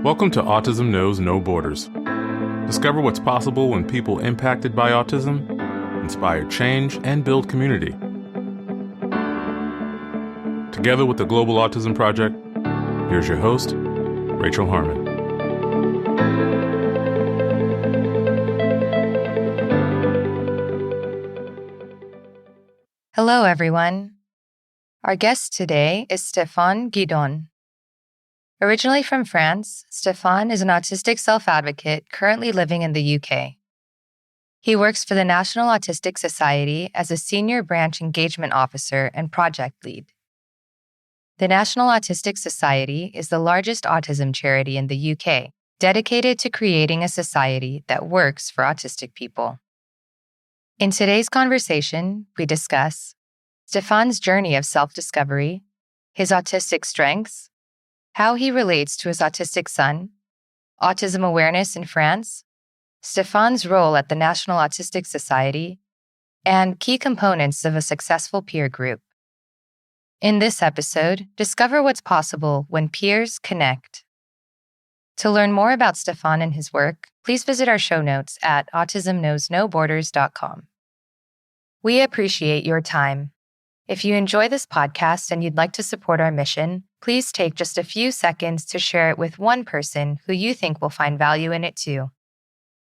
Welcome to Autism Knows No Borders. Discover what's possible when people impacted by autism inspire change and build community. Together with the Global Autism Project, here's your host, Rachel Harmon. Hello, everyone. Our guest today is Stephane Guidon. Originally from France, Stephane is an autistic self-advocate currently living in the UK. He works for the National Autistic Society as a senior branch engagement officer and project lead. The National Autistic Society is the largest autism charity in the UK, dedicated to creating a society that works for autistic people. In today's conversation, we discuss Stephane's journey of self-discovery, his autistic strengths, how he relates to his autistic son, autism awareness in France, Stephane's role at the National Autistic Society, and key components of a successful peer group. In this episode, discover what's possible when peers connect. To learn more about Stephane and his work, please visit our show notes at autismknowsnoborders.com. We appreciate your time. If you enjoy this podcast and you'd like to support our mission, please take just a few seconds to share it with one person who you think will find value in it too.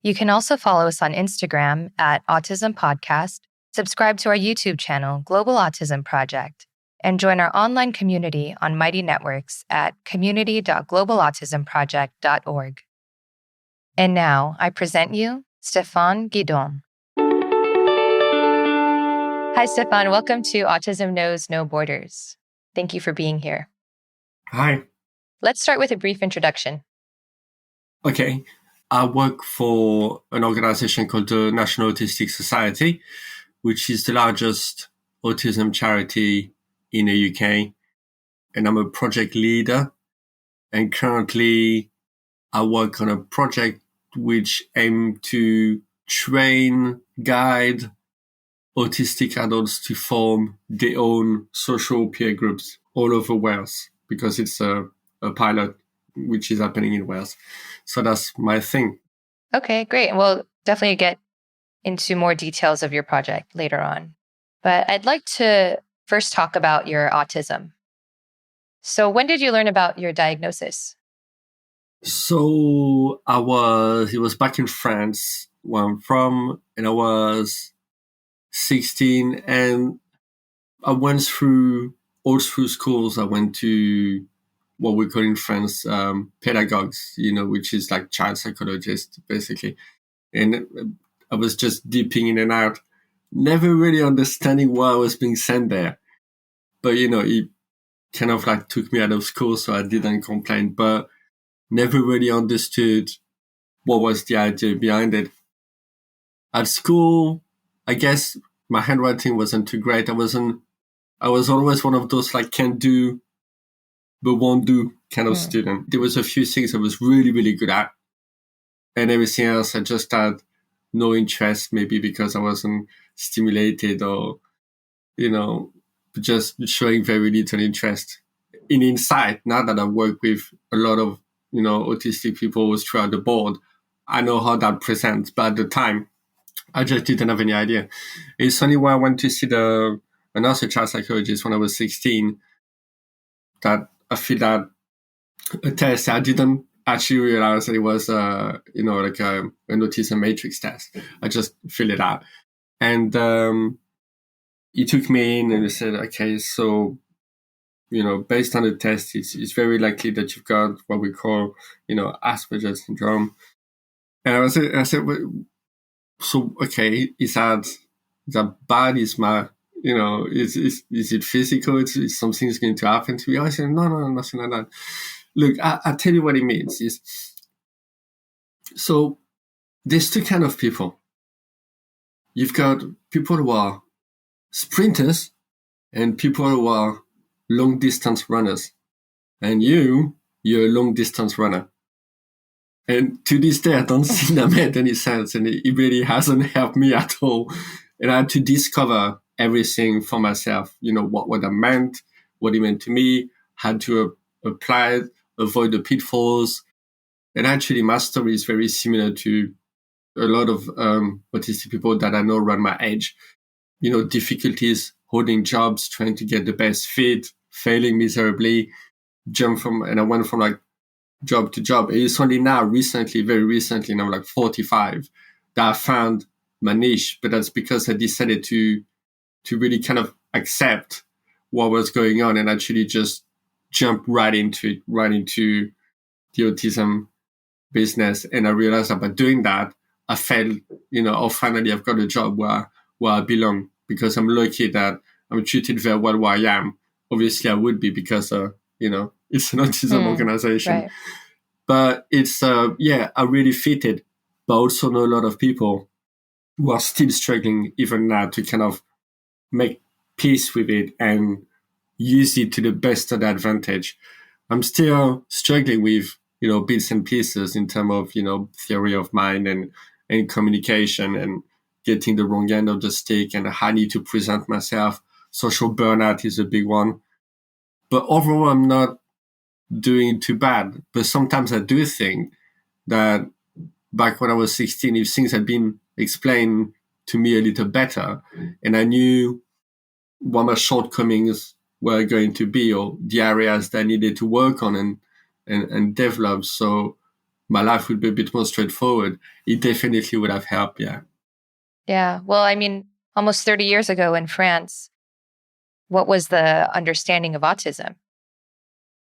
You can also follow us on Instagram at Autism Podcast, subscribe to our YouTube channel, Global Autism Project, and join our online community on Mighty Networks at community.globalautismproject.org. And now, I present you Stephane Guidon. Hi, Stephane. Welcome to Autism Knows No Borders. Thank you for being here. Hi. Let's start with a brief introduction. Okay. I work for an organization called the National Autistic Society, which is the largest autism charity in the UK. And I'm a project leader. And currently, I work on a project which aims to train, guide autistic adults to form their own social peer groups all over Wales, because it's a pilot which is happening in Wales. So that's my thing. Okay, great. We'll definitely get into more details of your project later on. But I'd like to first talk about your autism. So when did you learn about your diagnosis? So it was back in France where I'm from, and I was 16, and I went through all through schools. I went to what we call in France pedagogues, which is like child psychologists, basically. And I was just dipping in and out, never really understanding why I was being sent there. But, it kind of like took me out of school, so I didn't complain, but never really understood what was the idea behind it. At school, I guess my handwriting wasn't too great. I was always one of those like can do, but won't do kind of student. There was a few things I was really, really good at. And everything else, I just had no interest, maybe because I wasn't stimulated or, just showing very little interest in insight. Now that I work with a lot of, autistic people throughout the board, I know how that presents. But at the time, I just didn't have any idea. It's only when I went to see another child psychologist when I was 16 that I filled out a test. I didn't actually realize that it was, an autism matrix test. I just filled it out. And he took me in and he said, okay, so, based on the test, it's very likely that you've got what we call, Asperger's syndrome. And I said, well, so, okay, is that bad? Is my, is it physical? Is something's going to happen to me? I said, no, nothing like that. Look, I'll tell you what it means is, so there's two kind of people. You've got people who are sprinters and people who are long distance runners. And you're a long distance runner. And to this day, I don't think that made any sense. And it really hasn't helped me at all. And I had to discover everything for myself, what that meant, what it meant to me, had to apply it, avoid the pitfalls, And actually, my story is very similar to a lot of autistic people that I know around my age. Difficulties holding jobs, trying to get the best fit, failing miserably, and I went from like job to job. It's only now, very recently, now like 45, that I found my niche. But that's because I decided to really kind of accept what was going on and actually just jump right into the autism business. And I realized that by doing that, I felt, finally I've got a job where I belong, because I'm lucky that I'm treated very well where I am. Obviously I would be because, it's an autism organization. Right. But it's, I really fit it. But also know a lot of people who are still struggling even now to kind of make peace with it and use it to the best of the advantage. I'm still struggling with, bits and pieces in terms of, theory of mind and communication and getting the wrong end of the stick and how I need to present myself. Social burnout is a big one. But overall, I'm not doing too bad. But sometimes I do think that back when I was 16, if things had been explained to me a little better and I knew what my shortcomings were going to be or the areas that I needed to work on and develop, so my life would be a bit more straightforward, it definitely would have helped, yeah. Yeah. Well, I mean, almost 30 years ago in France, what was the understanding of autism?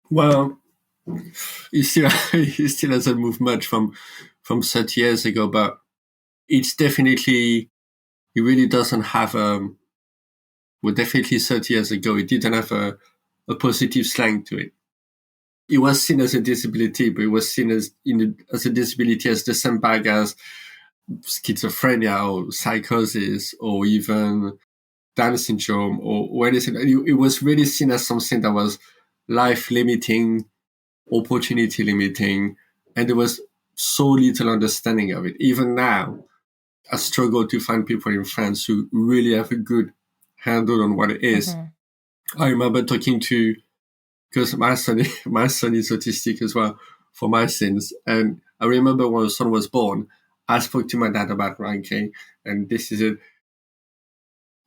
Well, it still hasn't moved much from 30 years ago, but it's definitely, it really doesn't have definitely 30 years ago, it didn't have a positive slang to it. It was seen as a disability, but it was seen as a disability as the same bag as schizophrenia or psychosis or even Down syndrome or anything. It was really seen as something that was life limiting, opportunity limiting, and there was so little understanding of it. Even now, I struggle to find people in France who really have a good handle on what it is. Mm-hmm. I remember talking to, because my son is autistic as well for my sins. And I remember when my son was born, I spoke to my dad about ranking, and this is it.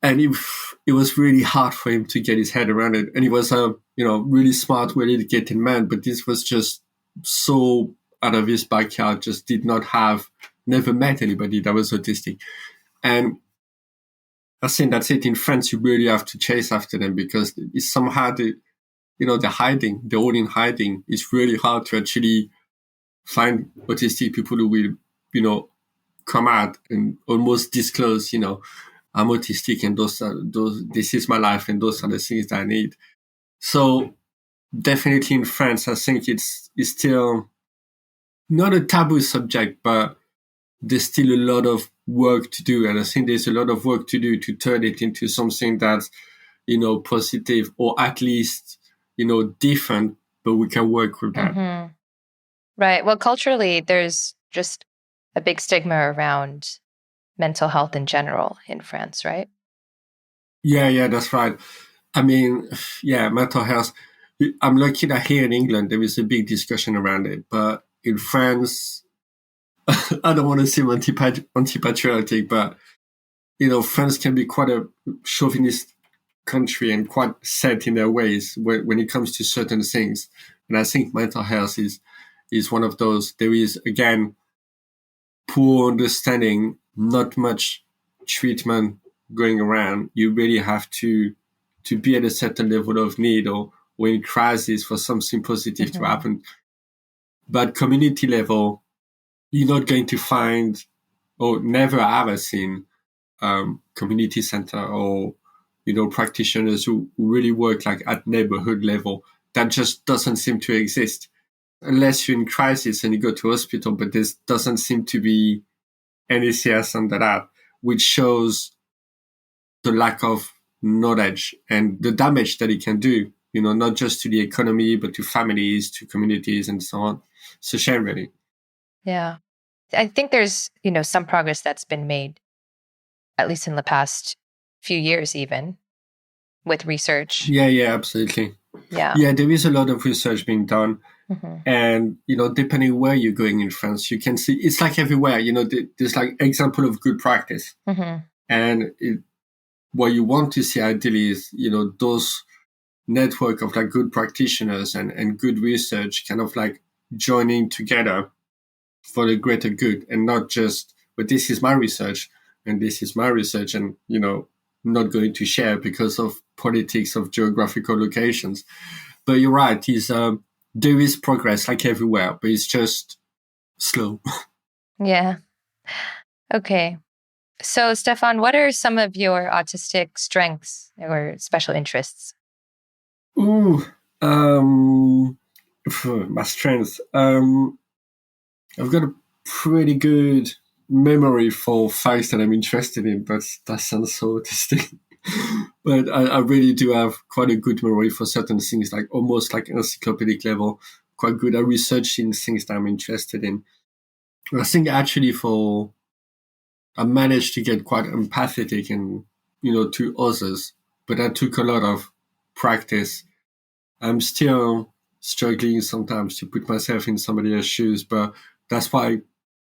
And it was really hard for him to get his head around it. And he was a, really smart, well educated man, but this was just so out of his backyard, just never met anybody that was autistic. And I think that's it. In France, you really have to chase after them because it's somehow they're hiding. They're all in hiding. It's really hard to actually find autistic people who will, come out and almost disclose, I'm autistic and this is my life and those are the things that I need. So definitely in France, I think it's still not a taboo subject, but there's still a lot of work to do. And I think there's a lot of work to do to turn it into something that's, positive or at least, different, but we can work with that. Mm-hmm. Right. Well, culturally, there's just a big stigma around mental health in general in France, right? Yeah, that's right. I mean, yeah, mental health. I'm lucky that here in England, there is a big discussion around it. But in France, I don't want to seem anti-patriotic, but, France can be quite a chauvinist country and quite set in their ways when it comes to certain things. And I think mental health is one of those. There is, again, poor understanding, not much treatment going around. You really have to be at a certain level of need or in crisis for something positive to happen. But community level, you're not going to find or never ever seen community center or practitioners who really work like at neighborhood level. That just doesn't seem to exist unless you're in crisis and you go to hospital. But there doesn't seem to be anything else under that, which shows the lack of knowledge and the damage that it can do. Not just to the economy, but to families, to communities, and so on. It's a shame, really. Yeah, I think there's some progress that's been made, at least in the past few years, even with research. Yeah, absolutely. Yeah. Yeah, there is a lot of research being done. Mm-hmm. And, depending where you're going in France, you can see it's like everywhere, there's like example of good practice. Mm-hmm. And what you want to see ideally is, those network of like good practitioners and good research kind of like joining together for the greater good, and not just, but this is my research and this is my research, and, not going to share because of politics of geographical locations. But you're right, there is progress like everywhere, but it's just slow. Yeah. Okay. So, Stephane, what are some of your autistic strengths or special interests? Ooh, my strength. I've got a pretty good memory for facts that I'm interested in, but that sounds so autistic. But I really do have quite a good memory for certain things, like almost like encyclopedic level, quite good at researching things that I'm interested in. I think actually I managed to get quite empathetic and, to others, but that took a lot of practice. I'm still struggling sometimes to put myself in somebody else's shoes, but that's why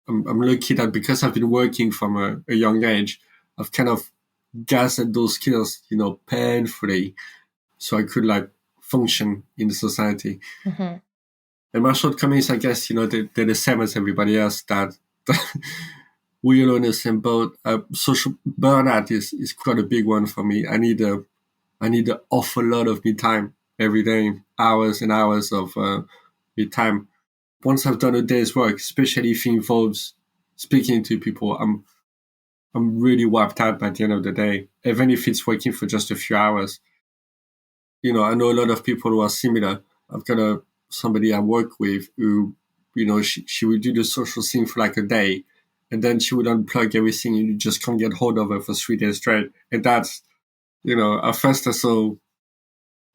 I'm lucky that because I've been working from a young age, I've kind of gathered those skills, painfully, so I could like function in the society. Mm-hmm. And my shortcomings, I guess, they're the same as everybody else, that we're all in the same boat. Social burnout is quite a big one for me. I need an awful lot of me time every day, hours and hours of me time. Once I've done a day's work, especially if it involves speaking to people, I'm really wiped out by the end of the day, even if it's working for just a few hours. I know a lot of people who are similar. I've got somebody I work with who, she would do the social thing for like a day, and then she would unplug everything, and you just can't get hold of her for 3 days straight. And that's, at first I saw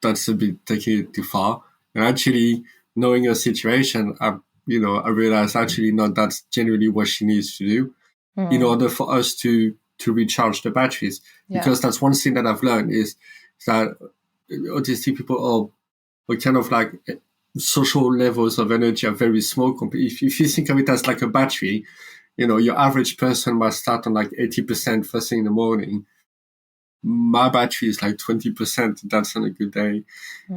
that's a bit taking it too far. And actually, knowing her situation, I realized actually not that's generally what she needs to do in order for us to recharge the batteries. Yeah. Because that's one thing that I've learned is that autistic people are kind of like social levels of energy are very small. If you think of it as like a battery, your average person might start on like 80% first thing in the morning. My battery is like 20%. That's on a good day.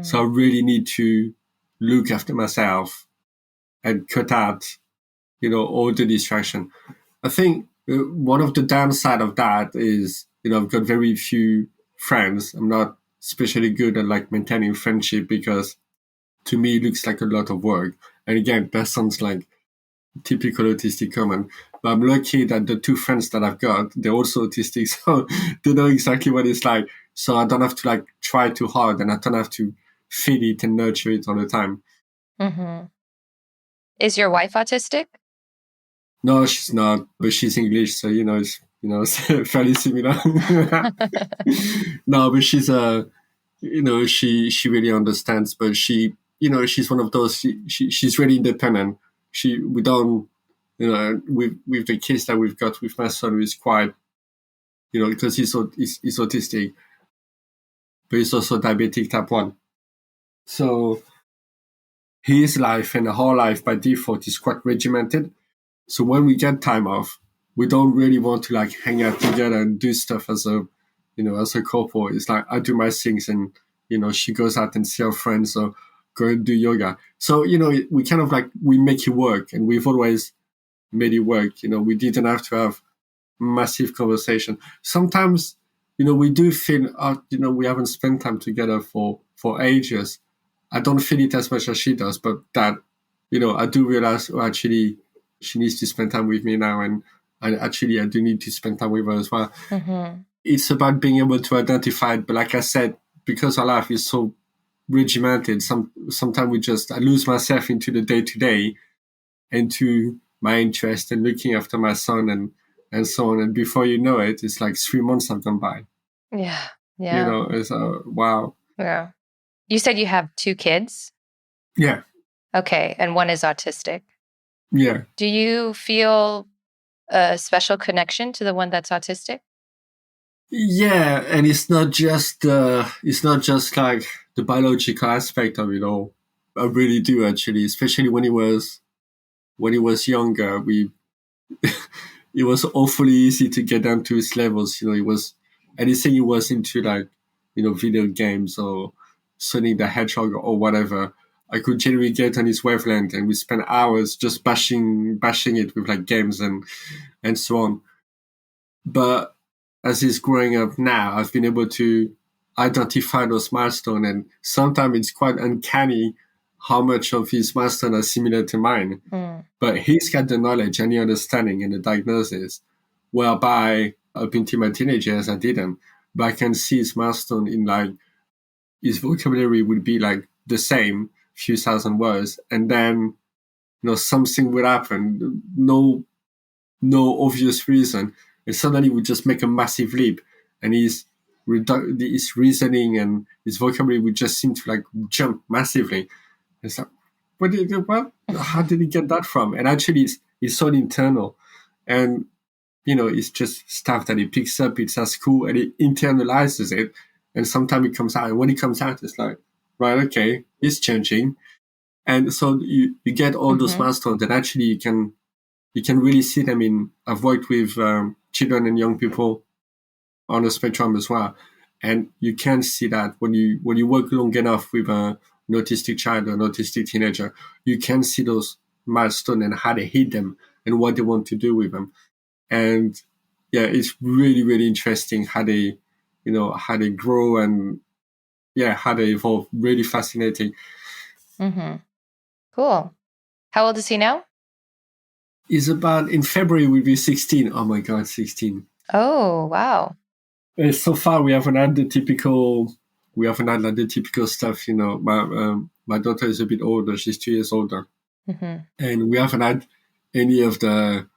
So I really need to look after myself and cut out, all the distraction. I think one of the downside of that is, I've got very few friends. I'm not especially good at like maintaining friendship because to me it looks like a lot of work. And again, that sounds like typical autistic comment. But I'm lucky that the two friends that I've got, they're also autistic, so they know exactly what it's like. So I don't have to like try too hard, and I don't have to feed it and nurture it all the time. Mm-hmm. Is your wife autistic? No, she's not, but she's English, so it's fairly similar. No, but she really understands, but she's one of those. She's really independent. We don't, with the kids that we've got with my son, who is quite, because he's autistic, but he's also diabetic type 1. So his life and her life by default is quite regimented. So when we get time off, we don't really want to like hang out together and do stuff as a couple. It's like I do my things and, she goes out and see her friends or go and do yoga. So, we kind of like, we make it work, and we've always made it work. We didn't have to have massive conversation. Sometimes, we do feel, we haven't spent time together for ages. I don't feel it as much as she does, but that, I do realize, actually, she needs to spend time with me now, and actually I do need to spend time with her as well. Mm-hmm. It's about being able to identify it, but like I said, because our life is so regimented, sometimes I lose myself into the day-to-day, into my interest and looking after my son and so on, and before you know it, it's like 3 months have gone by. Yeah. Yeah. It's wow. Yeah. You said you have 2 kids? Yeah. Okay. And one is autistic. Yeah. Do you feel a special connection to the one that's autistic? Yeah, and it's not just like the biological aspect of it all. I really do actually, especially when he was younger. It was awfully easy to get down to his levels. It was anything he was into, like video games or Sonic the Hedgehog or whatever. I could generally get on his wavelength, and we spent hours just bashing it with like games and so on. But as he's growing up now, I've been able to identify those milestones, and sometimes it's quite uncanny how much of his milestones are similar to mine. But he's got the knowledge and the understanding and the diagnosis, whereby up until my teenage years I didn't. But I can see his milestone in like his vocabulary would be like the same, few thousand words, and then something would happen, no obvious reason, and suddenly would just make a massive leap, and his reasoning and his vocabulary would just seem to like jump massively. It's like, how did he get that from? And actually, it's so internal, and it's just stuff that he picks up. It's at school, and he internalizes it, and sometimes it comes out. And when it comes out, it's like, right, okay, it's changing, and so you get all those milestones that actually you can really see them in. I've worked with children and young people on the spectrum as well, and you can see that when you work long enough with an autistic child or an autistic teenager, you can see those milestones and how they hit them and what they want to do with them. And yeah, it's really, really interesting how they grow and how they evolve. Really fascinating. Cool. How old is he now? He's about, in February will be 16. Oh my God, 16. Oh, wow. So far we haven't had the typical stuff. My daughter is a bit older. She's 2 years older. And we haven't had any of the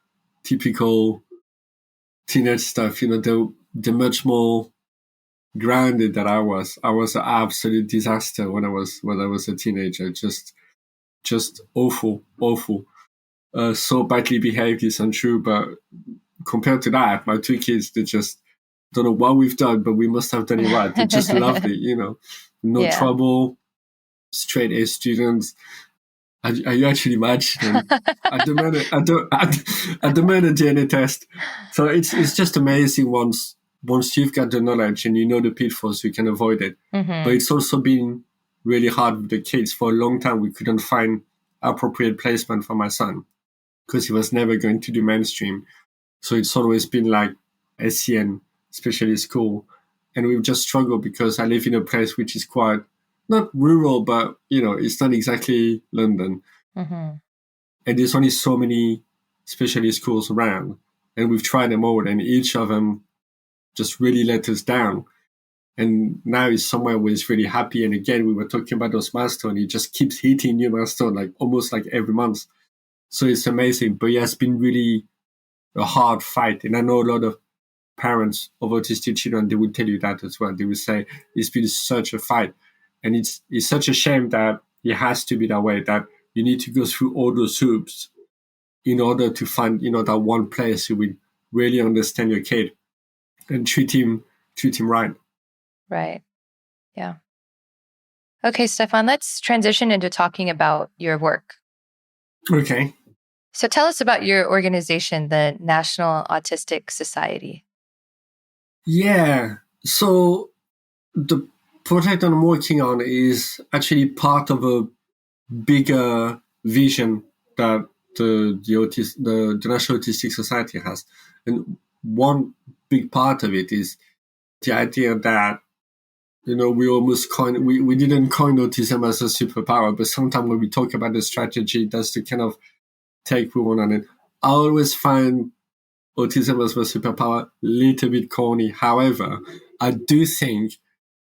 typical teenage stuff, the much more grounded that I was. I was an absolute disaster when I was a teenager. Just awful. So badly behaved is untrue, but compared to that, my two kids, they just don't know what we've done, but we must have done it right. They're just lovely, no trouble, straight A students. Are you actually imagining at the DNA test? So it's just amazing once you've got the knowledge and you know the pitfalls, you can avoid it. But it's also been really hard with the kids. For a long time, we couldn't find appropriate placement for my son because he was never going to do mainstream. So it's always been like SEN, especially school. And we've just struggled because I live in a place which is quite, not rural, but, it's not exactly London. And there's only so many specialist schools around. And we've tried them all, and each of them just really let us down. And now he's somewhere where he's really happy. And again, we were talking about those milestones. He just keeps hitting new milestones, like almost like every month. So it's amazing. But it has been really a hard fight. And I know a lot of parents of autistic children, they would tell you that as well. They would say it's been such a fight. And it's such a shame that it has to be that way, that you need to go through all those hoops in order to find, that one place you will really understand your kid and treat him right. Right. Yeah. Okay, Stephane, let's transition into talking about your work. Okay. So tell us about your organization, the National Autistic Society. Yeah. So the project I'm working on is actually part of a bigger vision that the National Autistic Society has. And one big part of it is the idea that, we almost we didn't coin autism as a superpower, but sometimes when we talk about the strategy, that's the kind of take we want on it. I always find autism as a superpower a little bit corny. However, I do think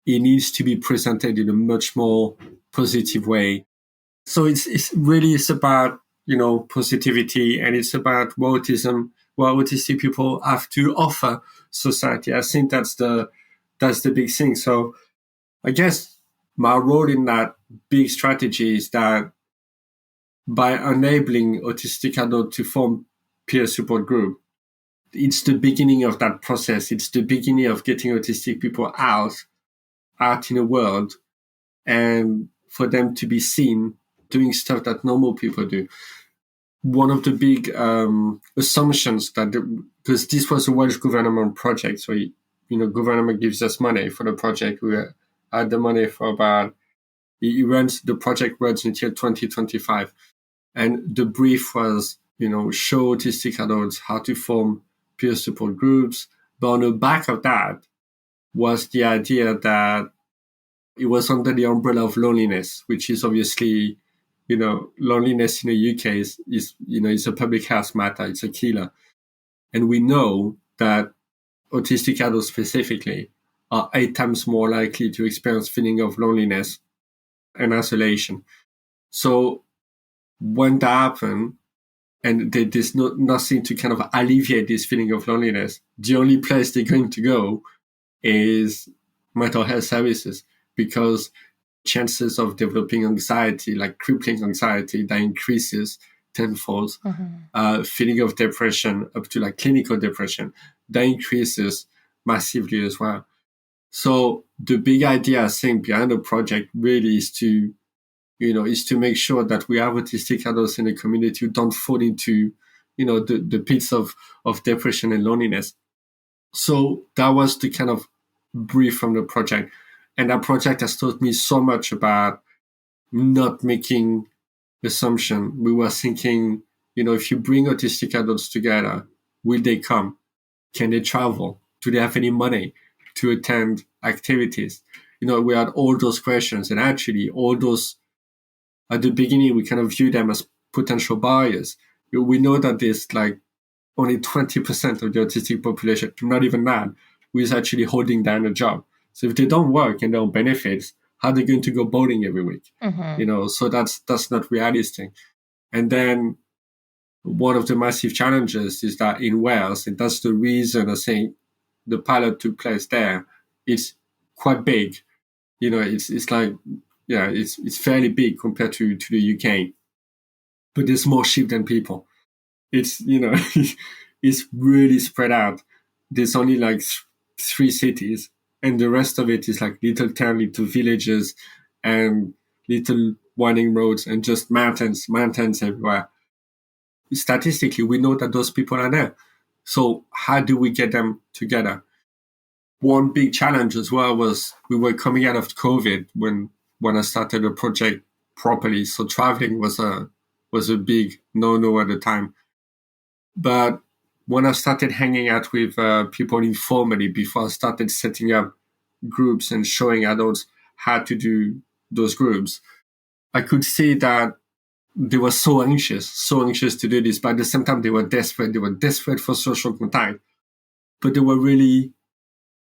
it needs to be presented in a much more positive way. So it's really about, positivity, and it's about what autistic people have to offer society. I think that's the big thing. So I guess my role in that big strategy is that by enabling autistic adults to form peer support group, it's the beginning of that process. It's the beginning of getting autistic people out in the world, and for them to be seen doing stuff that normal people do. One of the big assumptions that, because this was a Welsh government project, so government gives us money for the project. We had the money for about, the project runs until 2025, and the brief was, show autistic adults how to form peer support groups. But on the back of that was the idea that it was under the umbrella of loneliness, which is obviously, loneliness in the UK is a public health matter. It's a killer. And we know that autistic adults specifically are 8 times more likely to experience feeling of loneliness and isolation. So when that happened, and there's nothing to kind of alleviate this feeling of loneliness, the only place they're going to go is mental health services, because chances of developing anxiety, like crippling anxiety, that increases tenfold. Feeling of depression up to like clinical depression, that increases massively as well. So the big idea, I think, behind the project really is to make sure that we have autistic adults in the community who don't fall into, the pits of depression and loneliness. So that was the kind of brief from the project. And that project has taught me so much about not making assumption. We were thinking, if you bring autistic adults together, will they come? Can they travel? Do they have any money to attend activities? We had all those questions, and actually all those, at the beginning, we kind of view them as potential barriers. We know that there's like only 20% of the autistic population, not even that, who is actually holding down a job. So if they don't work and don't benefit, how are they going to go bowling every week? So that's not realistic. And then one of the massive challenges is that in Wales, and that's the reason I think the pilot took place there, it's quite big. It's like, it's fairly big compared to the UK, but there's more sheep than people. It's, it's really spread out. There's only like 3 cities, and the rest of it is like little town, little villages, and little winding roads, and just mountains everywhere. Statistically, we know that those people are there. So how do we get them together? One big challenge as well was we were coming out of COVID when I started the project properly. So traveling was a big no-no at the time. But when I started hanging out with people informally, before I started setting up groups and showing adults how to do those groups, I could see that they were so anxious to do this. But at the same time, they were desperate. They were desperate for social contact, but they were really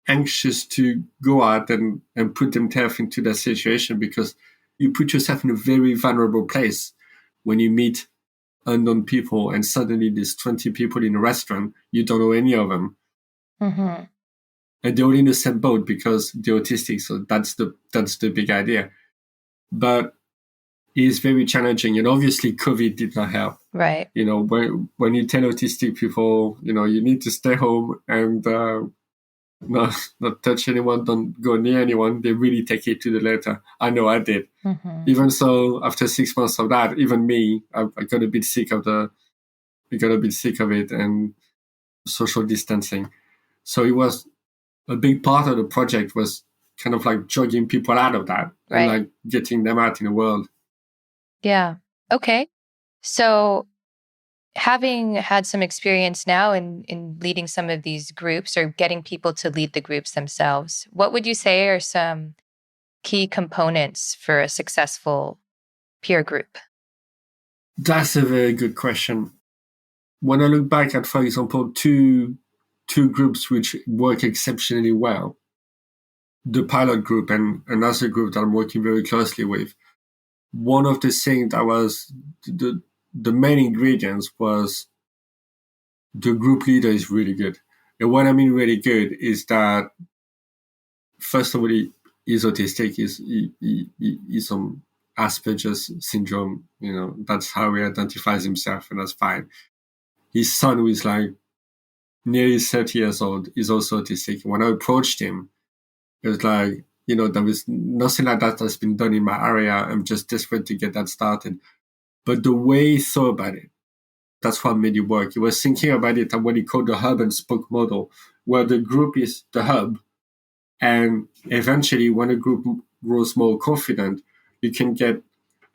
anxious to go out and put themselves into that situation, because you put yourself in a very vulnerable place when you meet unknown people, and suddenly there's 20 people in a restaurant, you don't know any of them, and they're all in the same boat because they're autistic. So that's the big idea, but it's very challenging, and obviously COVID did not help. Right. When you tell autistic people, you need to stay home and not touch anyone, don't go near anyone, they really take it to the letter. I know I did. Even so, after 6 months of that, even me, I got a bit sick of it, and social distancing. So it was a big part of the project, was kind of like jogging people out of that, right, and like getting them out in the world. Yeah. Okay. So having had some experience now in leading some of these groups, or getting people to lead the groups themselves, what would you say are some key components for a successful peer group? That's a very good question. When I look back at, for example, two groups which work exceptionally well, the pilot group and another group that I'm working very closely with, one of the things that was the main ingredients was the group leader is really good. And what I mean really good is that, first of all, he's autistic. He's on Asperger's syndrome. That's how he identifies himself, and that's fine. His son, who is like nearly 30 years old, is also autistic. When I approached him, it was like, there was nothing like that that's been done in my area. I'm just desperate to get that started. But the way he thought about it, that's what made it work. He was thinking about it at what he called the hub and spoke model, where the group is the hub. And eventually, when a group grows more confident, you can get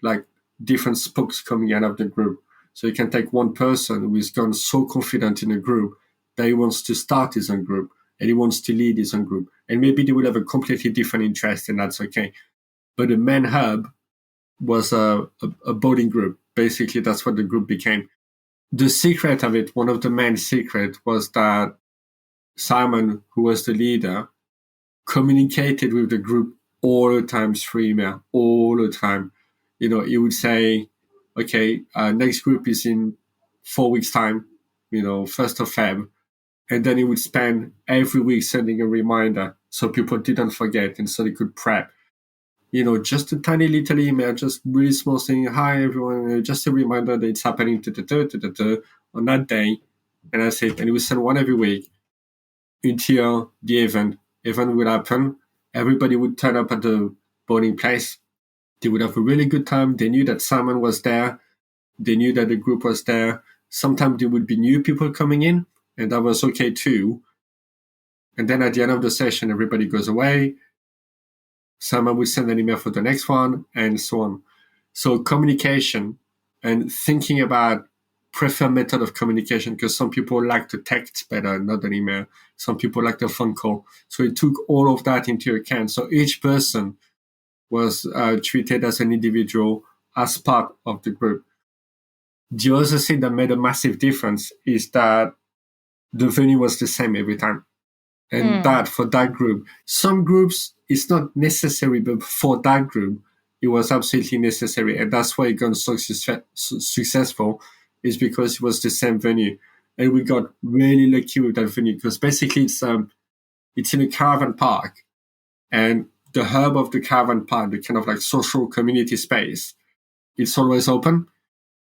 like different spokes coming out of the group. So you can take one person who has gone so confident in a group that he wants to start his own group and he wants to lead his own group. And maybe they will have a completely different interest, and that's okay. But the main hub was a bowling group. Basically, that's what the group became. The secret of it, one of the main secrets, was that Simon, who was the leader, communicated with the group all the time through email, all the time. He would say, okay, next group is in 4 weeks' time, 1st of Feb. And then he would spend every week sending a reminder so people didn't forget and so they could prep. Just a tiny little email, just really small thing. Hi, everyone. Just a reminder that it's happening on that day. And that's it. And he would send one every week until the event. Event would happen. Everybody would turn up at the bowling place. They would have a really good time. They knew that Simon was there. They knew that the group was there. Sometimes there would be new people coming in, and that was okay too. And then at the end of the session, everybody goes away. Simon would send an email for the next one, and so on. So communication and thinking about preferred method of communication, because some people like to text better, not an email. Some people like the phone call. So it took all of that into account. So each person was treated as an individual, as part of the group. The other thing that made a massive difference is that the venue was the same every time. And that for that group, some groups it's not necessary, but for that group, it was absolutely necessary. And that's why it got so successful, is because it was the same venue. And we got really lucky with that venue because basically it's in a caravan park, and the hub of the caravan park, the kind of like social community space, it's always open.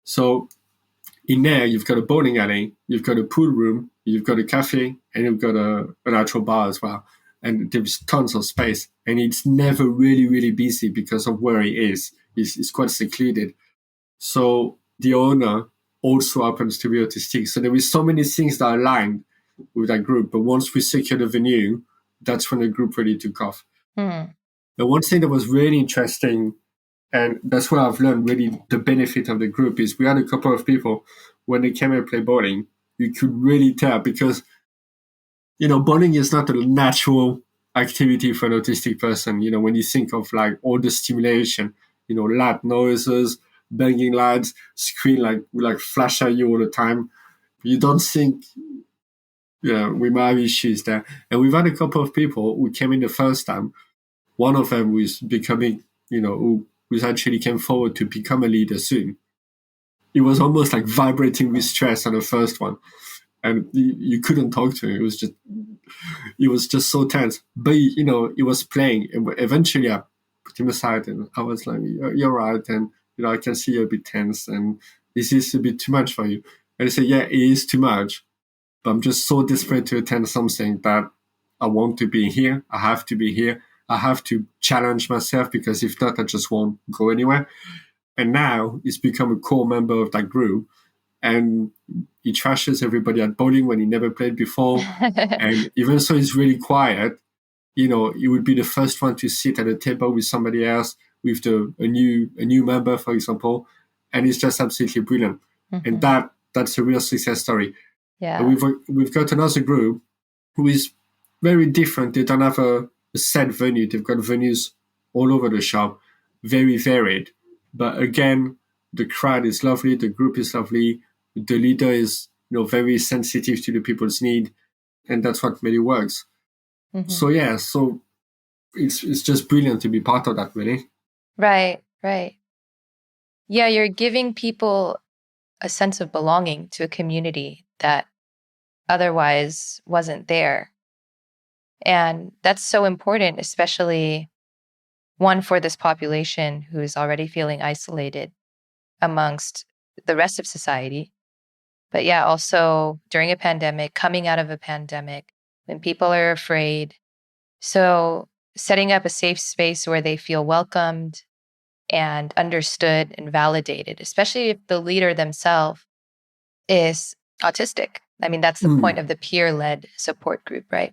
So in there, you've got a bowling alley, you've got a pool room, you've got a cafe, and you've got an actual bar as well. And there's tons of space. And it's never really, really busy because of where it is. It's quite secluded. So the owner also happens to be autistic. So there is so many things that are aligned with that group. But once we secured the venue, that's when the group really took off. The one thing that was really interesting, and that's what I've learned really the benefit of the group, is we had a couple of people, when they came and play bowling, you could really tell because, bowling is not a natural activity for an autistic person. When you think of like all the stimulation, loud noises, banging lights, screen like flash at you all the time, you don't think, we might have issues there. And we've had a couple of people who came in the first time. One of them was becoming, who actually came forward to become a leader soon. He was almost like vibrating with stress on the first one. And you couldn't talk to him. He was just so tense. But, he was playing. And eventually I put him aside and I was like, you're right. And, I can see you're a bit tense and this is a bit too much for you. And he said, yeah, it is too much. But I'm just so desperate to attend something that I want to be here. I have to be here. I have to challenge myself because if not, I just won't go anywhere. And now he's become a core member of that group. And he trashes everybody at bowling when he never played before. And even so he's really quiet, he would be the first one to sit at a table with somebody else, with a new member, for example. And it's just absolutely brilliant. And that's a real success story. Yeah. And we've got another group who is very different. They don't have a set venue. They've got venues all over the shop, very varied. But again, the crowd is lovely. The group is lovely. The leader is, very sensitive to the people's need. And that's what really works. So, so it's just brilliant to be part of that, really. Right. Yeah, you're giving people a sense of belonging to a community that otherwise wasn't there. And that's so important, especially one for this population who is already feeling isolated amongst the rest of society. But yeah, also during a pandemic, coming out of a pandemic, when people are afraid. So setting up a safe space where they feel welcomed and understood and validated, especially if the leader themselves is autistic. I mean, that's the point of the peer-led support group, right?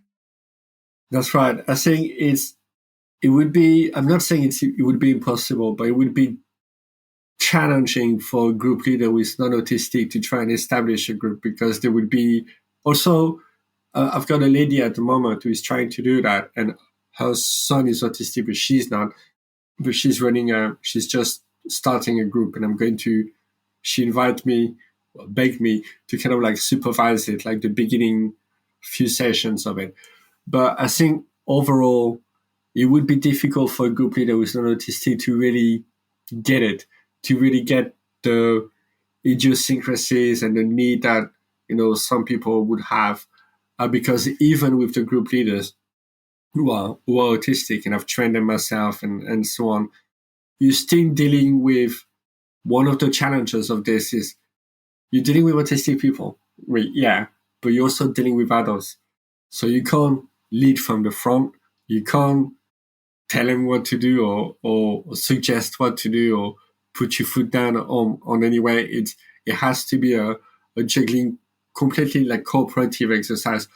That's right. I think it would be, I'm not saying it would be impossible, but it would be challenging for a group leader who is non-autistic to try and establish a group, because there would be also, I've got a lady at the moment who is trying to do that, and her son is autistic, but she's not. But she's just starting a group, and she invited me, begged me to kind of like supervise it, like the beginning few sessions of it. But I think overall, it would be difficult for a group leader who's not autistic to really get it, to really get the idiosyncrasies and the need that some people would have, because even with the group leaders who are autistic, and I've trained them myself and so on, you're still dealing with one of the challenges of this is you're dealing with autistic people, yeah, but you're also dealing with adults, so you can't lead from the front, you can't tell them what to do or suggest what to do or put your foot down on any way. It has to be a juggling, completely like cooperative exercise.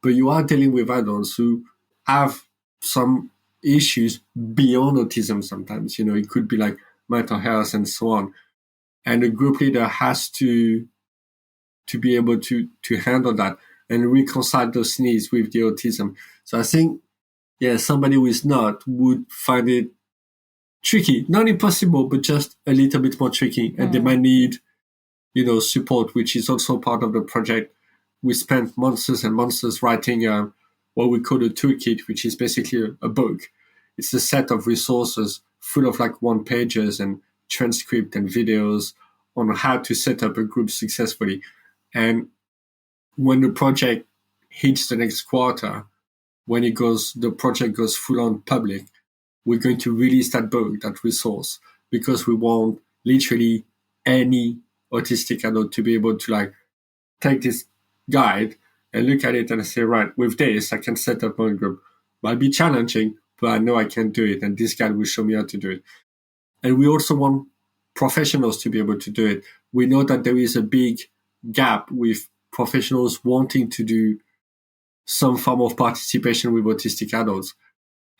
But you are dealing with adults who have some issues beyond autism sometimes. It could be like mental health and so on. And the group leader has to be able to handle that and reconcile those needs with the autism. So I think, yeah, somebody who is not would find it tricky, not impossible, but just a little bit more tricky. And they might need, support, which is also part of the project. We spent months and months writing what we call a toolkit, which is basically a book. It's a set of resources full of like one pages and transcript and videos on how to set up a group successfully. And when the project hits the next quarter, when the project goes full on public, we're going to release that book, that resource, because we want literally any autistic adult to be able to like take this guide and look at it and say, right, with this, I can set up my group. Might be challenging, but I know I can do it. And this guide will show me how to do it. And we also want professionals to be able to do it. We know that there is a big gap with professionals wanting to do some form of participation with autistic adults.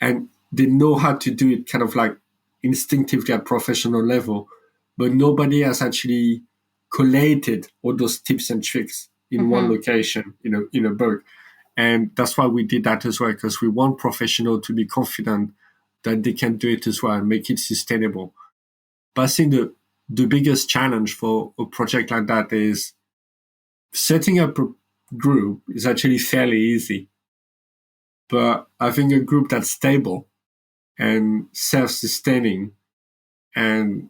And they know how to do it kind of like instinctively at professional level, but nobody has actually collated all those tips and tricks in one location, in a book. And that's why we did that as well, because we want professionals to be confident that they can do it as well and make it sustainable. But I think the biggest challenge for a project like that is setting up a group is actually fairly easy. But having a group that's stable and self-sustaining and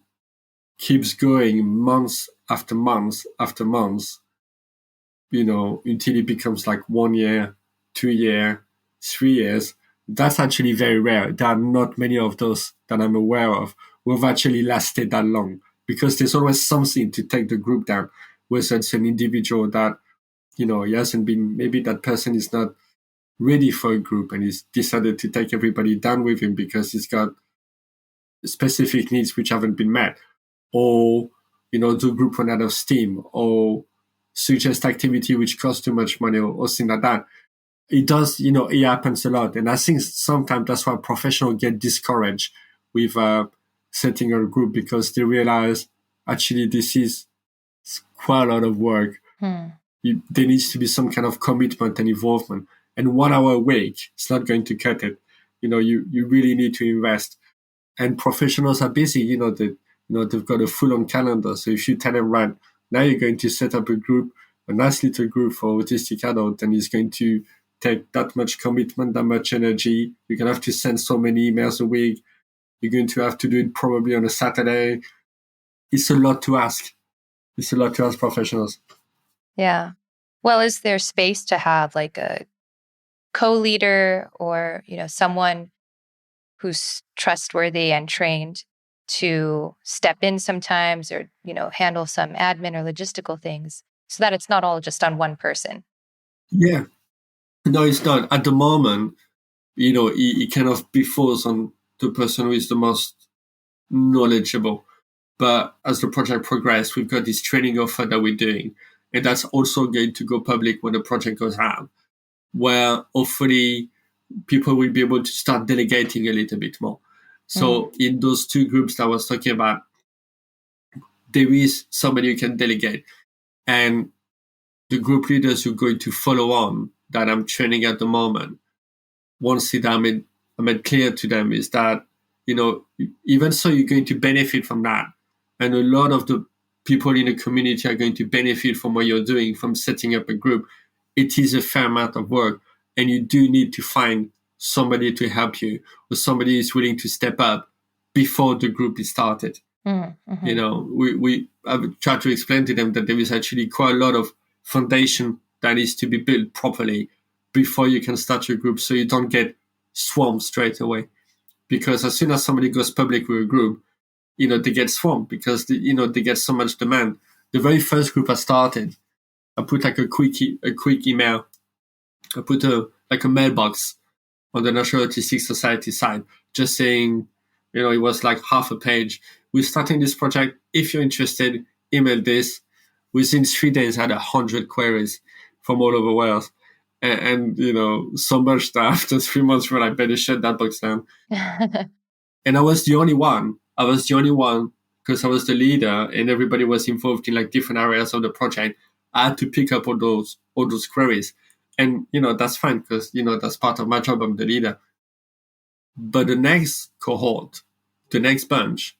keeps going months after months after months, until it becomes like 1 year, 2 year, 3 years, that's actually very rare. There are not many of those that I'm aware of who have actually lasted that long, because there's always something to take the group down, whether it's an individual that, he hasn't been, maybe that person is not ready for a group and he's decided to take everybody down with him because he's got specific needs which haven't been met, or the group run out of steam, or suggest activity which costs too much money, or things like that. It does, it happens a lot. And I think sometimes that's why professionals get discouraged with setting a group, because they realize actually this is quite a lot of work. There needs to be some kind of commitment and involvement. And 1 hour a week is not going to cut it. You really need to invest. And professionals are busy. They've got a full-on calendar. So if you tell them, right, now you're going to set up a group, a nice little group for autistic adults, and it's going to take that much commitment, that much energy. You're going to have to send so many emails a week. You're going to have to do it probably on a Saturday. It's a lot to ask. It's a lot to ask professionals. Yeah. Well, is there space to have like a co-leader or, someone who's trustworthy and trained to step in sometimes, or, handle some admin or logistical things so that it's not all just on one person. Yeah. No, it's not. At the moment, it kind of befalls on the person who is the most knowledgeable. But as the project progresses, we've got this training offer that we're doing. And that's also going to go public when the project goes out, where hopefully people will be able to start delegating a little bit more. So in those two groups that I was talking about, there is somebody who can delegate. And the group leaders who are going to follow on that I'm training at the moment, one thing that I made clear to them is that, even so you're going to benefit from that. And a lot of the people in the community are going to benefit from what you're doing, from setting up a group. It is a fair amount of work. And you do need to find somebody to help you, or somebody who's willing to step up before the group is started. Mm-hmm. I've tried to explain to them that there is actually quite a lot of foundation that needs to be built properly before you can start your group, so you don't get swarmed straight away. Because as soon as somebody goes public with a group, they get swarmed because they get so much demand. The very first group I started, I put like a quick email. I put a mailbox on the National Autistic Society site, just saying, it was like half a page. We're starting this project. If you're interested, email this. Within 3 days, I had 100 queries from all over Wales. And so much that after 3 months, when I better shut that box down. And I was the only one. Because I was the leader and everybody was involved in like different areas of the project. I had to pick up all those queries. And, that's fine because, that's part of my job. I'm the leader. But the next cohort, the next bunch,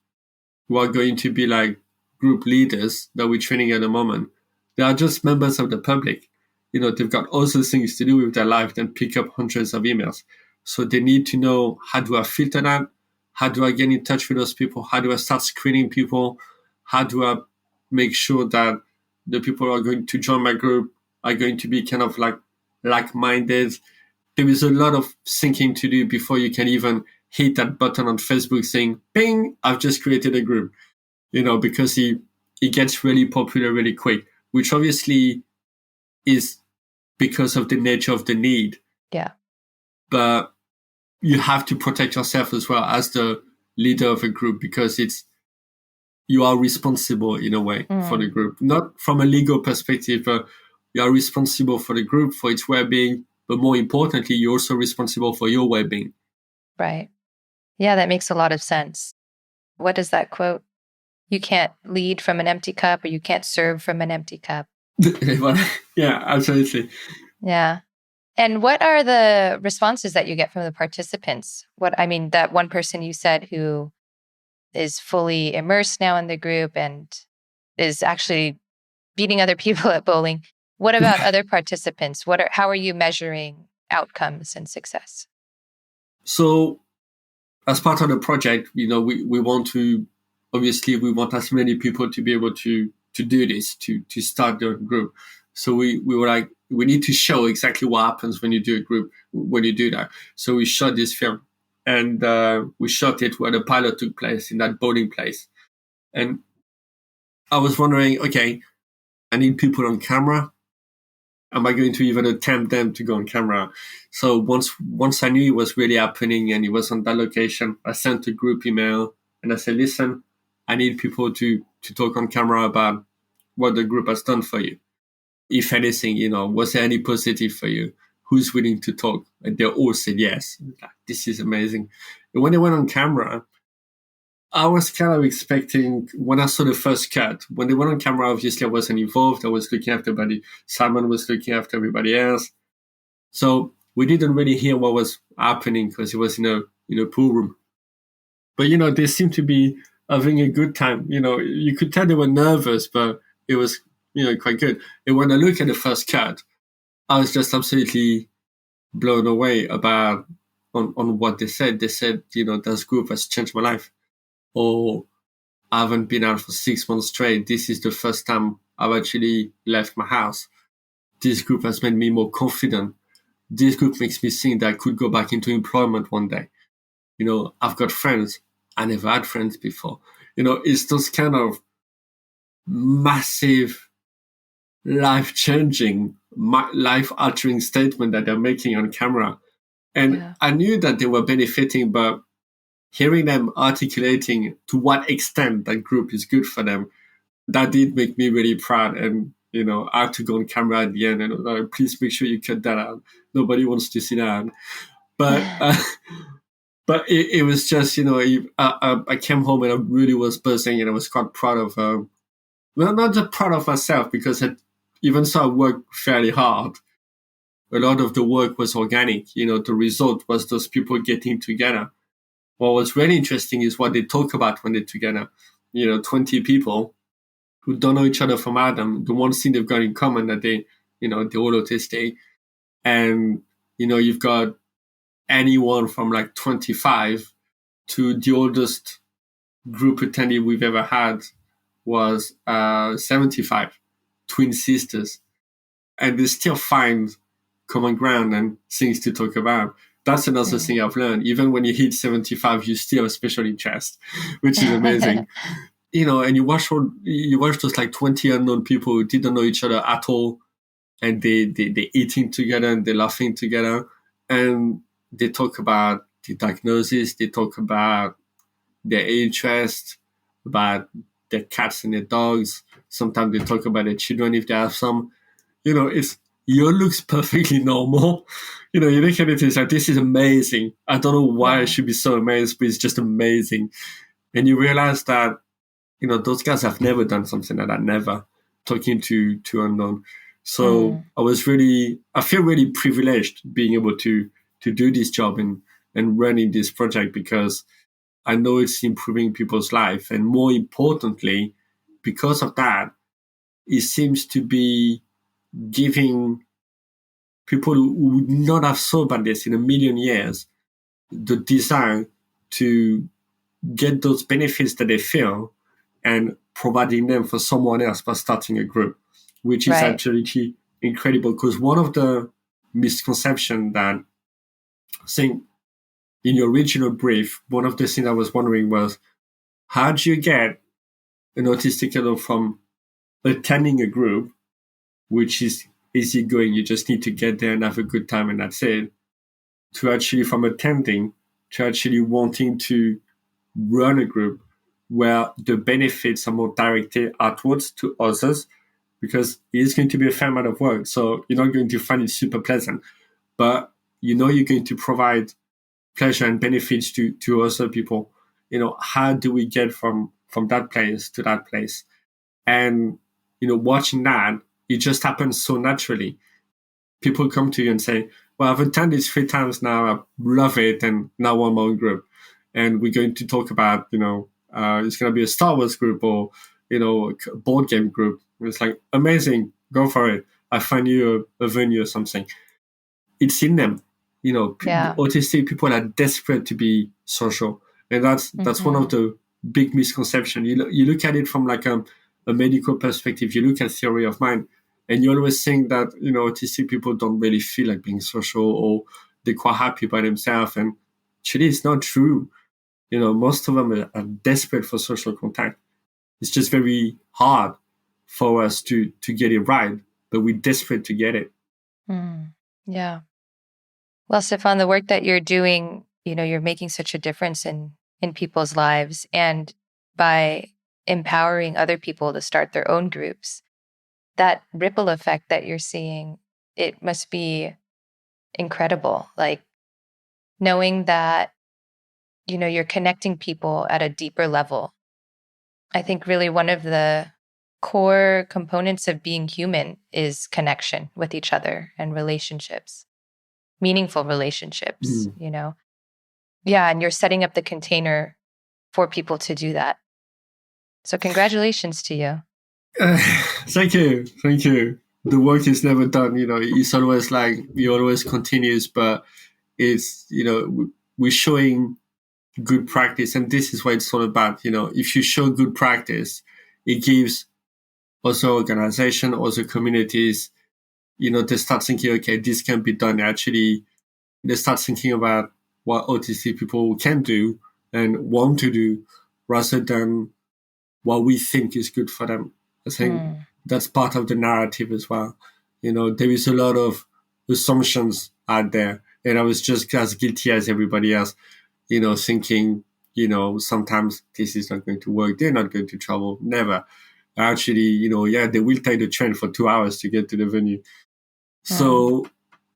who are going to be like group leaders that we're training at the moment, they are just members of the public. They've got other things to do with their life than pick up hundreds of emails. So they need to know, how do I filter that? How do I get in touch with those people? How do I start screening people? How do I make sure that the people who are going to join my group are going to be kind of like-minded? There is a lot of thinking to do before you can even hit that button on Facebook saying, "Bing, I've just created a group." Because it gets really popular really quick, which obviously is because of the nature of the need. Yeah. But you have to protect yourself as well as the leader of a group, because you are responsible in a way for the group, not from a legal perspective, but you are responsible for the group, for its well-being, but more importantly, you're also responsible for your well-being. Right. Yeah, that makes a lot of sense. What is that quote? You can't lead from an empty cup, or you can't serve from an empty cup. Yeah, absolutely. Yeah. And what are the responses that you get from the participants? That one person you said who is fully immersed now in the group and is actually beating other people at bowling. What about other participants? How are you measuring outcomes and success? So as part of the project, we want as many people to be able to do this, to start the group. So we were like, we need to show exactly what happens when you do a group, when you do that. So we shot this film, and we shot it where the pilot took place, in that bowling place. And I was wondering, okay, I need people on camera. Am I going to even attempt them to go on camera? So once I knew it was really happening and it was on that location, I sent a group email and I said, listen, I need people to talk on camera about what the group has done for you. If anything, was there any positive for you? Who's willing to talk? And they all said yes. This is amazing. And when they went on camera, I was kind of expecting, when I saw the first cut, when they went on camera, obviously I wasn't involved. I was looking after everybody. Simon was looking after everybody else. So we didn't really hear what was happening because it was in a pool room. But, they seemed to be having a good time. You could tell they were nervous, but it was, quite good. And when I look at the first cut, I was just absolutely blown away about on what they said. They said, this group has changed my life. Or I haven't been out for 6 months straight. This is the first time I've actually left my house. This group has made me more confident. This group makes me think that I could go back into employment one day. I've got friends. I never had friends before. It's those kind of massive life-changing, life-altering statement that they're making on camera. And I knew that they were benefiting, but hearing them articulating to what extent that group is good for them, that did make me really proud. And, I had to go on camera at the end and please make sure you cut that out. Nobody wants to see that. But but it was just, I came home and I really was buzzing, and I was quite proud of, well, not just proud of myself, because even so I worked fairly hard. A lot of the work was organic. The result was those people getting together. What was really interesting is what they talk about when they're together. 20 people who don't know each other from Adam. The one thing they've got in common that they're all autistic. And, you've got anyone from like 25 to the oldest group attendee we've ever had was 75, twin sisters. And they still find common ground and things to talk about. That's another thing I've learned. Even when you hit 75, you still have a special interest, which is amazing. And you watch those like 20 unknown people who didn't know each other at all, and they're eating together and they're laughing together, and they talk about the diagnosis, they talk about their interest, about their cats and their dogs. Sometimes they talk about their children if they have some. Your looks perfectly normal. You look at it, it's like, this is amazing. I don't know why I should be so amazed, but it's just amazing. And you realize that, those guys have never done something like that, never talking to unknown. So I feel really privileged being able to do this job and running this project, because I know it's improving people's life. And more importantly, because of that, it seems to be giving people who would not have thought about this in a million years the desire to get those benefits that they feel and providing them for someone else by starting a group, which is actually incredible. Because one of the misconceptions that I think in your original brief, one of the things I was wondering was, how do you get an autistic adult from attending a group, which is easygoing, you just need to get there and have a good time and that's it, to actually from attending to actually wanting to run a group where the benefits are more directed outwards to others, because it's going to be a fair amount of work. So you're not going to find it super pleasant, but you're going to provide pleasure and benefits to other people. How do we get from that place to that place? And, watching that, it just happens so naturally. People come to you and say, well, I've attended 3 times now, I love it, and now I'm on group. And we're going to talk about, it's going to be a Star Wars group or, a board game group. It's like, amazing, go for it. I find you a venue or something. It's in them. Autistic people are desperate to be social. And that's one of the big misconceptions. You look at it from like a medical perspective, you look at theory of mind, and you always think that, autistic people don't really feel like being social, or they're quite happy by themselves. And actually, it's not true. Most of them are desperate for social contact. It's just very hard for us to get it right, but we're desperate to get it. Yeah. Well, Stephane, the work that you're doing, you're making such a difference in people's lives, and by empowering other people to start their own groups, that ripple effect that you're seeing, it must be incredible. Like knowing that, you're connecting people at a deeper level. I think really one of the core components of being human is connection with each other and relationships, meaningful relationships, Yeah, and you're setting up the container for people to do that. So congratulations to you. Thank you. The work is never done. It's always like, it always continues, but it's, we're showing good practice, and this is what it's all about. If you show good practice, it gives also organization, also communities, they start thinking, okay, this can be done. Actually, they start thinking about what autistic people can do and want to do, rather than what we think is good for them. I think that's part of the narrative as well. There is a lot of assumptions out there, and I was just as guilty as everybody else, thinking, sometimes this is not going to work. They're not going to travel. Never. Actually, they will take the train for 2 hours to get to the venue. So,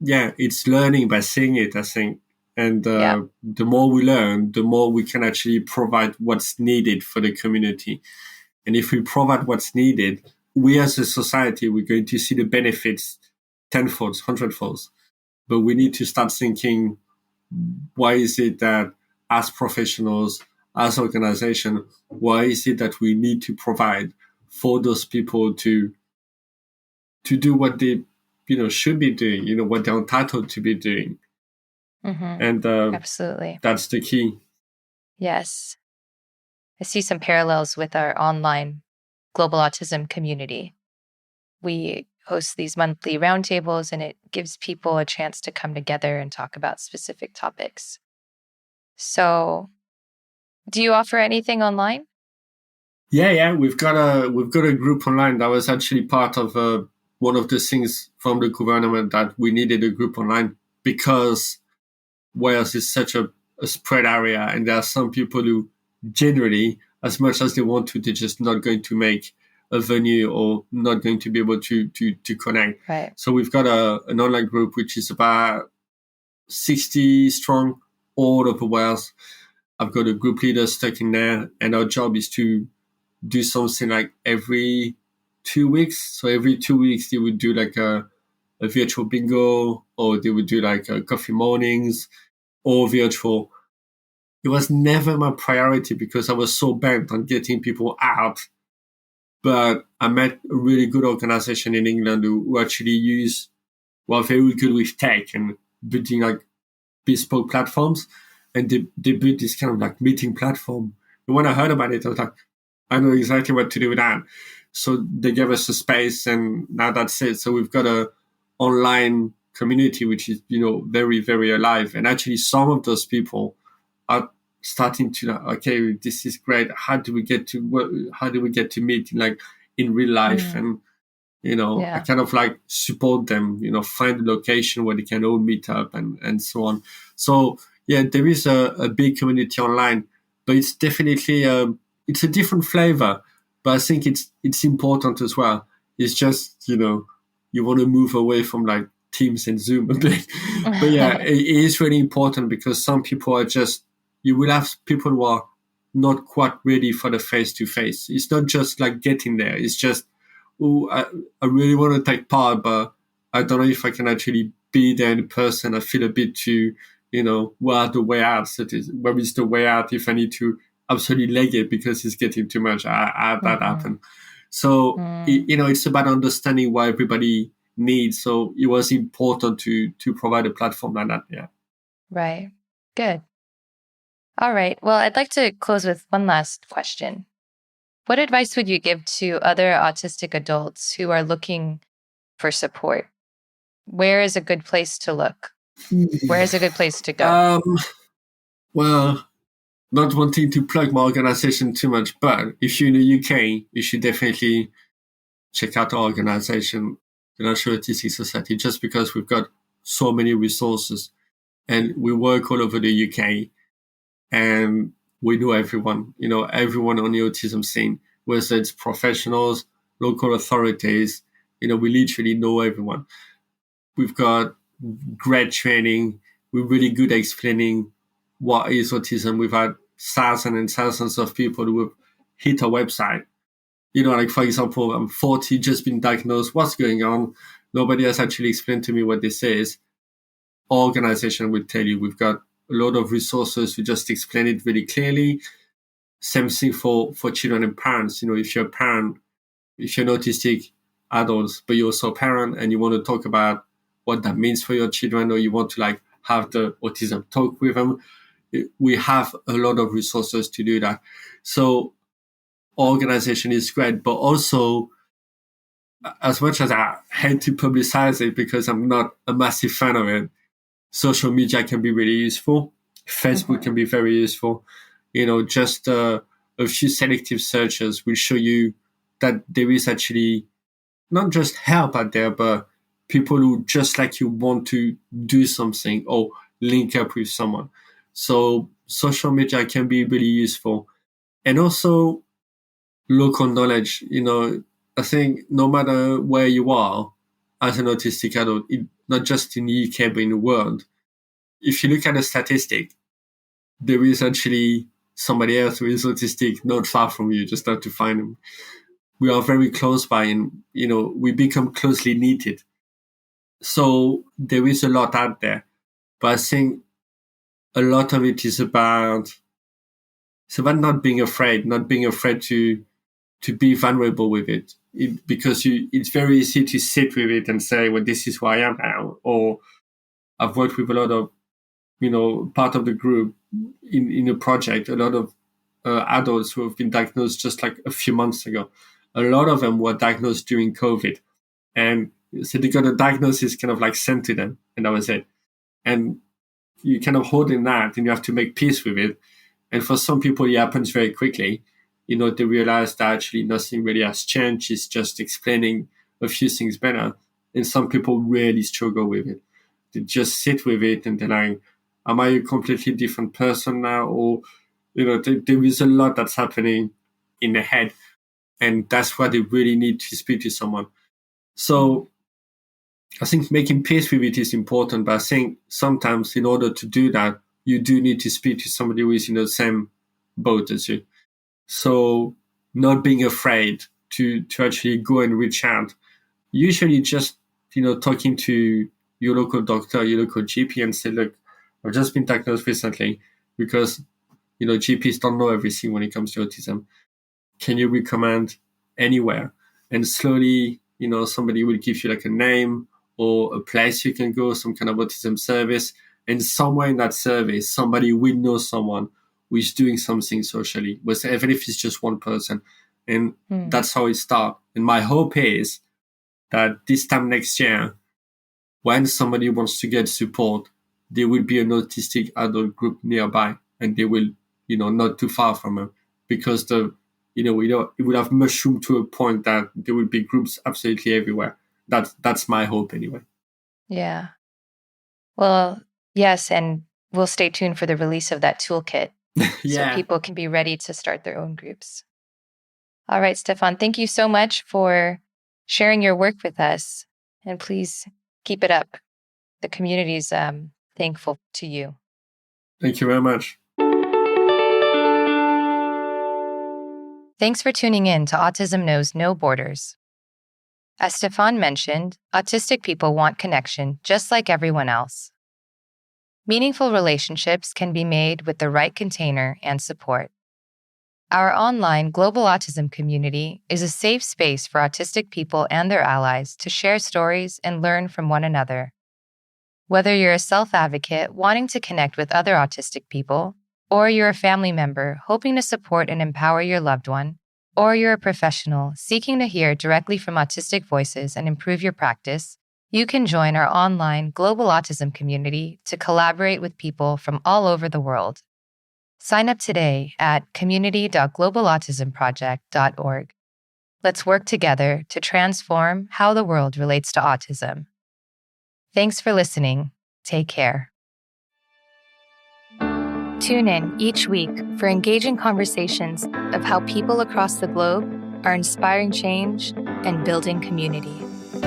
it's learning by seeing it, I think. And the more we learn, the more we can actually provide what's needed for the community. And if we provide what's needed, we as a society, we're going to see the benefits tenfold, hundredfold. But we need to start thinking, why is it that as professionals, as organization, why is it that we need to provide for those people to do what they, should be doing, what they're entitled to be doing. And absolutely, that's the key. Yes. I see some parallels with our online global autism community. We host these monthly roundtables, and it gives people a chance to come together and talk about specific topics. So, do you offer anything online? Yeah. We've got a group online. That was actually part of one of the things from the government, that we needed a group online, because Wales is such a spread area, and there are some people who generally, as much as they want to, they're just not going to make a venue or not going to be able to connect. Right. So we've got an online group which is about 60 strong all over Wales. I've got a group leader stuck in there, and our job is to do something like every 2 weeks. So every 2 weeks they would do like a virtual bingo, or they would do like coffee mornings, or virtual. It was never my priority because I was so bent on getting people out. But I met a really good organization in England who actually were very good with tech and building like bespoke platforms. And they built this kind of like meeting platform. And when I heard about it, I was like, I know exactly what to do with that. So they gave us a space, and now that's it. So we've got a online community which is, very, very alive. And actually some of those people are starting to, okay, this is great. How do we get to meet in real life? And, I kind of like support them, find a location where they can all meet up and so on. So yeah, there is a big community online, but it's definitely, it's a different flavor, but I think it's important as well. It's just, you want to move away from like Teams and Zoom a bit. But yeah, it is really important, because some people are just, you will have people who are not quite ready for the face-to-face. It's not just like getting there. It's just, I really want to take part, but I don't know if I can actually be there in person. I feel a bit too, where are the way out? Where is the way out if I need to absolutely leg it because it's getting too much? That happened. So, it's about understanding what everybody needs. So it was important to provide a platform like that. Yeah. Right. Good. All right. Well, I'd like to close with one last question. What advice would you give to other autistic adults who are looking for support? Where is a good place to look? Where is a good place to go? Well, not wanting to plug my organization too much, but if you're in the UK, you should definitely check out our organization, the National Autistic Society, just because we've got so many resources, and we work all over the UK, and we know everyone, everyone on the autism scene, whether it's professionals, local authorities, we literally know everyone. We've got great training. We're really good at explaining what is autism. We've had thousands and thousands of people who have hit our website. Like, for example, I'm 40, just been diagnosed. What's going on? Nobody has actually explained to me what this is. Our organization will tell you. We've got a lot of resources to just explain it really clearly. Same thing for children and parents. If you're a parent, if you're an autistic adult, but you're also a parent and you want to talk about what that means for your children, or you want to have the autism talk with them, we have a lot of resources to do that. So organization is great, but also, as much as I hate to publicize it because I'm not a massive fan of it, social media can be really useful. Facebook can be very useful. Just a few selective searches will show you that there is actually not just help out there, but people who just like you want to do something or link up with someone. So social media can be really useful. And also local knowledge. I think no matter where you are as an autistic adult, not just in the UK, but in the world, if you look at a statistic, there is actually somebody else who is autistic not far from you, just have to find them. We are very close by and, we become closely knitted. So there is a lot out there. But I think a lot of it is about not being afraid to be vulnerable with it. Because it's very easy to sit with it and say, well, this is who I am now. Or I've worked with a lot of, part of the group in a project, a lot of adults who have been diagnosed just like a few months ago. A lot of them were diagnosed during COVID. And so they got a diagnosis kind of like sent to them, and that was it. And you kind of hold in that and you have to make peace with it. And for some people, it happens very quickly. They realize that actually nothing really has changed. It's just explaining a few things better. And some people really struggle with it. They just sit with it and they're like, am I a completely different person now? Or, there is a lot that's happening in the head. And that's why they really need to speak to someone. So I think making peace with it is important. But I think sometimes in order to do that, you do need to speak to somebody who is in the same boat as you. So not being afraid to actually go and reach out. Usually just, talking to your local doctor, your local GP and say, look, I've just been diagnosed recently because, GPs don't know everything when it comes to autism. Can you recommend anywhere? And slowly, somebody will give you like a name or a place you can go, some kind of autism service. And somewhere in that service, somebody will know someone who is doing something socially, even if it's just one person. And that's how it starts. And my hope is that this time next year, when somebody wants to get support, there will be an autistic adult group nearby, and they will, not too far from them, because it would have mushroomed to a point that there will be groups absolutely everywhere. That's my hope anyway. Yeah. Well, yes, and we'll stay tuned for the release of that toolkit. Yeah. So people can be ready to start their own groups. All right, Stephane, thank you so much for sharing your work with us. And please keep it up. The community is thankful to you. Thank you very much. Thanks for tuning in to Autism Knows No Borders. As Stephane mentioned, autistic people want connection just like everyone else. Meaningful relationships can be made with the right container and support. Our online global autism community is a safe space for autistic people and their allies to share stories and learn from one another. Whether you're a self-advocate wanting to connect with other autistic people, or you're a family member hoping to support and empower your loved one, or you're a professional seeking to hear directly from autistic voices and improve your practice, you can join our online global autism community to collaborate with people from all over the world. Sign up today at community.globalautismproject.org. Let's work together to transform how the world relates to autism. Thanks for listening. Take care. Tune in each week for engaging conversations of how people across the globe are inspiring change and building community.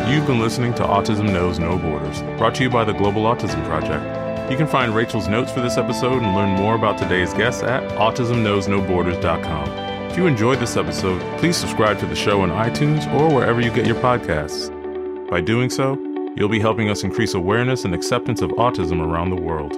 You've been listening to Autism Knows No Borders, brought to you by the Global Autism Project. You can find Rachel's notes for this episode and learn more about today's guests at autismknowsnoborders.com. If you enjoyed this episode, please subscribe to the show on iTunes or wherever you get your podcasts. By doing so, you'll be helping us increase awareness and acceptance of autism around the world.